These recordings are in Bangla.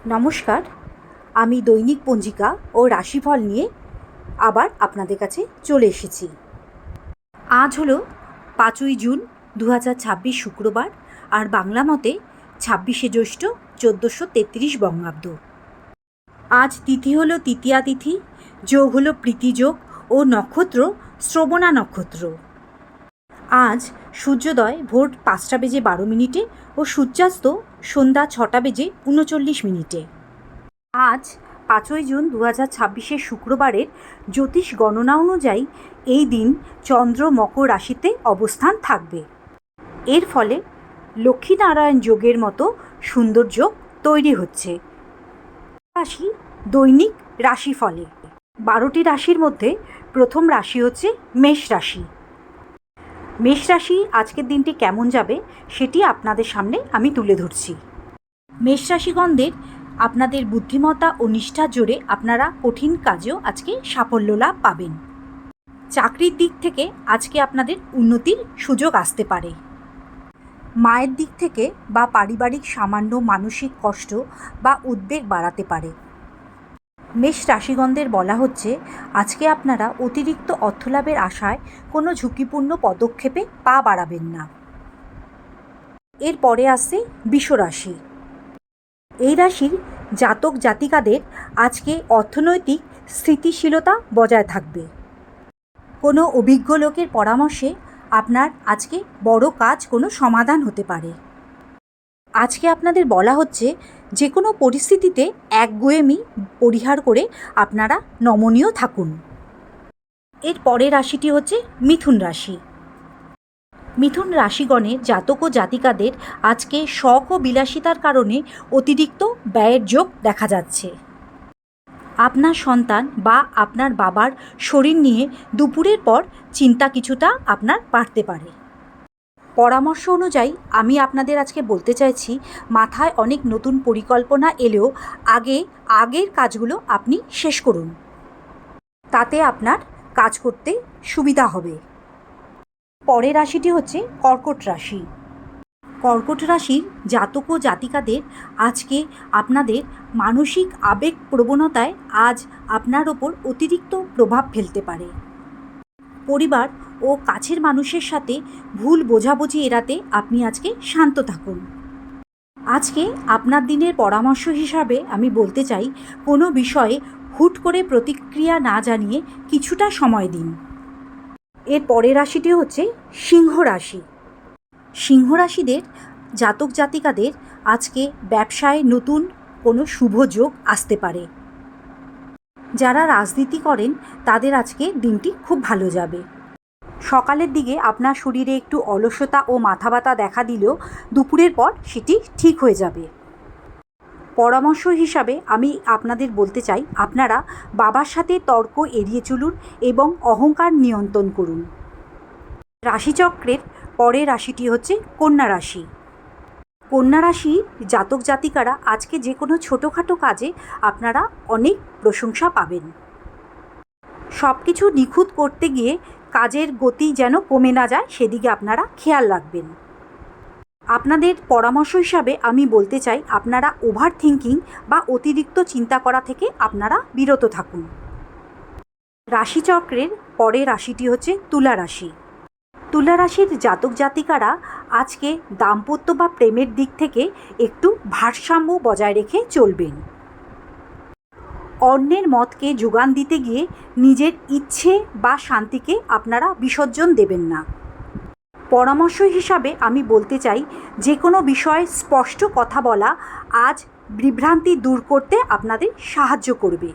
নমস্কার, আমি দৈনিক পঞ্জিকা ও রাশিফল নিয়ে আবার আপনাদের কাছে চলে এসেছি। আজ হলো 5ই জুন 2026 শুক্রবার, আর বাংলা মতে 26শে জ্যৈষ্ঠ 1433 বঙ্গাব্দ। আজ তিথি হলো তৃতীয়া তিথি, যোগ হলো প্রীতিযোগ ও নক্ষত্র শ্রবণা নক্ষত্র। আজ সূর্যোদয় ভোর 5:12 ও সূর্যাস্ত সন্ধ্যা 6:39। আজ 5ই জুন 2026 শুক্রবারের জ্যোতিষ গণনা অনুযায়ী এই দিন চন্দ্র মকর রাশিতে অবস্থান থাকবে। এর ফলে লক্ষ্মীনারায়ণ যোগের মতো সুন্দর যোগ তৈরি হচ্ছে। রাশি দৈনিক রাশিফলে 12টি রাশির মধ্যে প্রথম রাশি হচ্ছে মেষ রাশি। মেষ রাশি আজকের দিনটি কেমন যাবে সেটি আপনাদের সামনে আমি তুলে ধরছি। মেষ রাশিগণদের আপনাদের বুদ্ধিমত্তা ও নিষ্ঠার জোরে আপনারা কঠিন কাজেও আজকে সাফল্য লাভ পাবেন। চাকরির দিক থেকে আজকে আপনাদের উন্নতির সুযোগ আসতে পারে। মায়ের দিক থেকে বা পারিবারিক সামান্য মানসিক কষ্ট বা উদ্বেগ বাড়াতে পারে। মেষ রাশিগণদের বলা হচ্ছে আজকে আপনারা অতিরিক্ত অর্থলাভের আশায় কোনো ঝুঁকিপূর্ণ পদক্ষেপে পা বাড়াবেন না। এরপরে আসছে বৃষ রাশি। এই রাশির জাতক জাতিকাদের আজকে অর্থনৈতিক স্থিতিশীলতা বজায় থাকবে। কোনো অভিজ্ঞ লোকের পরামর্শে আপনার আজকে বড় কাজ কোনো সমাধান হতে পারে। আজকে আপনাদের বলা হচ্ছে যে কোনো পরিস্থিতিতে একগুঁয়েমি পরিহার করে আপনারা নমনীয় থাকুন। এর পরের রাশিটি হচ্ছে মিথুন রাশি। মিথুন রাশিগণের জাতক ও জাতিকাদের আজকে শখ ও বিলাসিতার কারণে অতিরিক্ত ব্যয়ের যোগ দেখা যাচ্ছে। আপনার সন্তান বা আপনার বাবার শরীর নিয়ে দুপুরের পর চিন্তা কিছুটা আপনার বাড়তে পারে। পরামর্শ অনুযায়ী আমি আপনাদের আজকে বলতে চাইছি, মাথায় অনেক নতুন পরিকল্পনা এলেও আগের কাজগুলো আপনি শেষ করুন, তাতে আপনার কাজ করতে সুবিধা হবে। পরের রাশিটি হচ্ছে কর্কট রাশি। কর্কট রাশির জাতক ও জাতিকাদের আজকে আপনাদের মানসিক আবেগ প্রবণতায় আজ আপনার ওপর অতিরিক্ত প্রভাব ফেলতে পারে। পরিবার ও কাছের মানুষের সাথে ভুল বোঝাবুঝি এড়াতে আপনি আজকে শান্ত থাকুন। আজকে আপনার দিনের পরামর্শ হিসাবে আমি বলতে চাই, কোনো বিষয়ে হুট করে প্রতিক্রিয়া না জানিয়ে কিছুটা সময় দিন। এর পরের রাশিটি হচ্ছে সিংহ রাশি। সিংহ রাশিদের জাতক জাতিকাদের আজকে ব্যবসায় নতুন কোনো শুভ যোগ আসতে পারে। যারা রাজনীতি করেন তাদের আজকে দিনটি খুব ভালো যাবে। সকালের দিকে আপনার শরীরে একটু অলসতা ও মাথা ব্যথা দেখা দিলেও দুপুরের পর সেটি ঠিক হয়ে যাবে। পরামর্শ হিসাবে আমি আপনাদের বলতে চাই, আপনারা বাবার সাথে তর্ক এড়িয়ে চলুন এবং অহংকার নিয়ন্ত্রণ করুন। রাশিচক্রের পরের রাশিটি হচ্ছে কন্যা রাশি। কন্যা রাশি জাতক জাতিকারা আজকে যে কোনো ছোটোখাটো কাজে আপনারা অনেক প্রশংসা পাবেন। সব কিছু নিখুঁত করতে গিয়ে কাজের গতি যেন কমে না যায় সেদিকে আপনারা খেয়াল রাখবেন। আপনাদের পরামর্শ হিসাবে আমি বলতে চাই, আপনারা ওভার থিঙ্কিং বা অতিরিক্ত চিন্তা করা থেকে আপনারা বিরত থাকুন। রাশিচক্রের পরের রাশিটি হচ্ছে তুলা রাশি। তুলা রাশির জাতক জাতিকারা আজকে দাম্পত্য বা প্রেমের দিক থেকে একটু ভারসাম্য বজায় রেখে চলবেন। অন্যের মতকে যোগান দিতে গিয়ে নিজের ইচ্ছে বা শান্তিকে আপনারা বিসর্জন দেবেন না। পরামর্শ হিসাবে আমি বলতে চাই, যে কোনো বিষয়ে স্পষ্ট কথা বলা আজ বিভ্রান্তি দূর করতে আপনাদের সাহায্য করবে।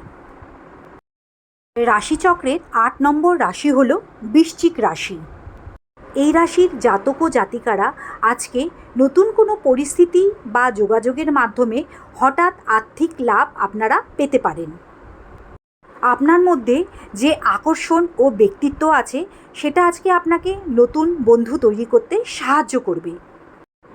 রাশিচক্রের 8 নম্বর রাশি হল বৃশ্চিক রাশি। এই রাশির জাতক ও জাতিকারা আজকে নতুন কোনো পরিস্থিতি বা যোগাযোগের মাধ্যমে হঠাৎ আর্থিক লাভ আপনারা পেতে পারেন। আপনার মধ্যে যে আকর্ষণ ও ব্যক্তিত্ব আছে সেটা আজকে আপনাকে নতুন বন্ধু তৈরি করতে সাহায্য করবে।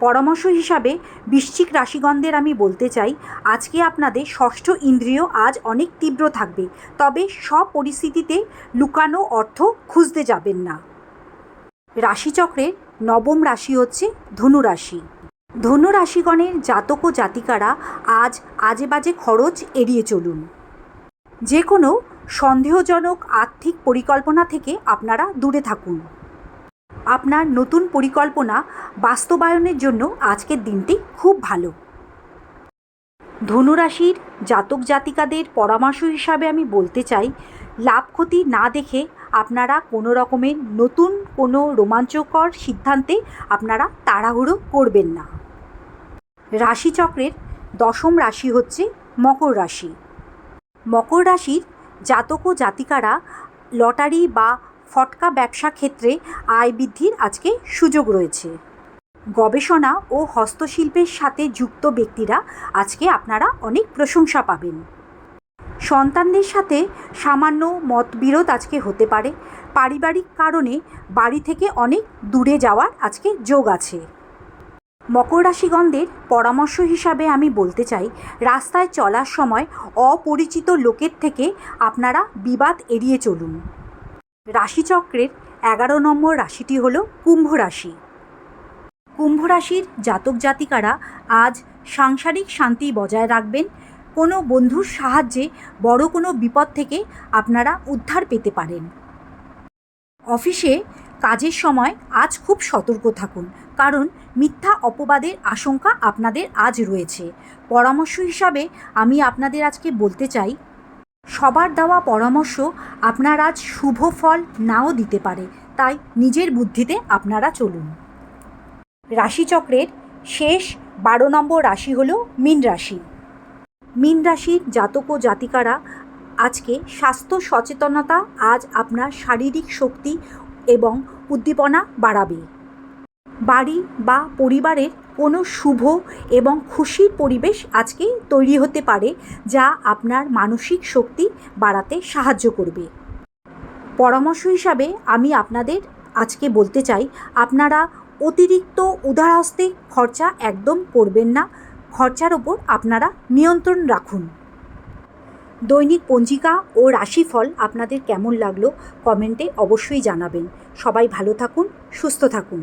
পরামর্শ হিসাবে বৃশ্চিক রাশিগণদের আমি বলতে চাই, আজকে আপনাদের ষষ্ঠ ইন্দ্রিয় আজ অনেক তীব্র থাকবে, তবে সব পরিস্থিতিতে লুকানো অর্থ খুঁজতে যাবেন না। রাশিচক্রের 9ম রাশি হচ্ছে ধনু রাশি। ধনু রাশিগণের জাতক ও জাতিকারা আজ আজে বাজে খরচ এড়িয়ে চলুন। যে কোনো সন্দেহজনক আর্থিক পরিকল্পনা থেকে আপনারা দূরে থাকুন। আপনার নতুন পরিকল্পনা বাস্তবায়নের জন্য আজকের দিনটি খুব ভালো। ধনুরাশির জাতক জাতিকাদের পরামর্শ হিসাবে আমি বলতে চাই, লাভ ক্ষতি না দেখে আপনারা কোনো রকমের নতুন কোনো রোমাঞ্চকর সিদ্ধান্তে আপনারা তাড়াহুড়ো করবেন না। রাশিচক্রের দশম রাশি হচ্ছে মকর রাশি। মকর রাশির জাতক ও জাতিকারা লটারি বা ফটকা ব্যবসা ক্ষেত্রে আয় বৃদ্ধির আজকে সুযোগ রয়েছে। গবেষণা ও হস্তশিল্পের সাথে যুক্ত ব্যক্তিরা আজকে আপনারা অনেক প্রশংসা পাবেন। সন্তানদের সাথে সামান্য মতবিরোধ আজকে হতে পারে। পারিবারিক কারণে বাড়ি থেকে অনেক দূরে যাওয়ার আজকে যোগ আছে। মকর রাশিগণদের পরামর্শ হিসাবে আমি বলতে চাই, রাস্তায় চলার সময় অপরিচিত লোকের থেকে আপনারা বিবাদ এড়িয়ে চলুন। রাশিচক্রের 11 নম্বর রাশিটি হলো কুম্ভ রাশি। কুম্ভ রাশির জাতক জাতিকারা আজ সাংসারিক শান্তি বজায় রাখবেন। কোনো বন্ধুর সাহায্যে বড় কোনো বিপদ থেকে আপনারা উদ্ধার পেতে পারেন। অফিসে কাজের সময় আজ খুব সতর্ক থাকুন, কারণ মিথ্যা অপবাদের আশঙ্কা আপনাদের আজ রয়েছে। পরামর্শ হিসাবে আমি আপনাদের আজকে বলতে চাই, সবার দেওয়া পরামর্শ আপনার আজ শুভ ফল নাও দিতে পারে, তাই নিজের বুদ্ধিতে আপনারা চলুন। রাশিচক্রের শেষ 12 নম্বর রাশি হলো মীন রাশি। মীন রাশির জাতক ও জাতিকারা আজকে স্বাস্থ্য সচেতনতা আজ আপনার শারীরিক শক্তি এবং উদ্দীপনা বাড়াবে। বাড়ি বা পরিবারের কোনো শুভ এবং খুশির পরিবেশ আজকে তৈরি হতে পারে, যা আপনার মানসিক শক্তি বাড়াতে সাহায্য করবে। পরামর্শ হিসাবে আমি আপনাদের আজকে বলতে চাই, আপনারা অতিরিক্ত উদারহস্তে খরচা একদম করবেন না। খরচার ওপর আপনারা নিয়ন্ত্রণ রাখুন। দৈনিক পঞ্জিকা ও রাশিফল আপনাদের কেমন লাগলো কমেন্টে অবশ্যই জানাবেন। সবাই ভালো থাকুন, সুস্থ থাকুন।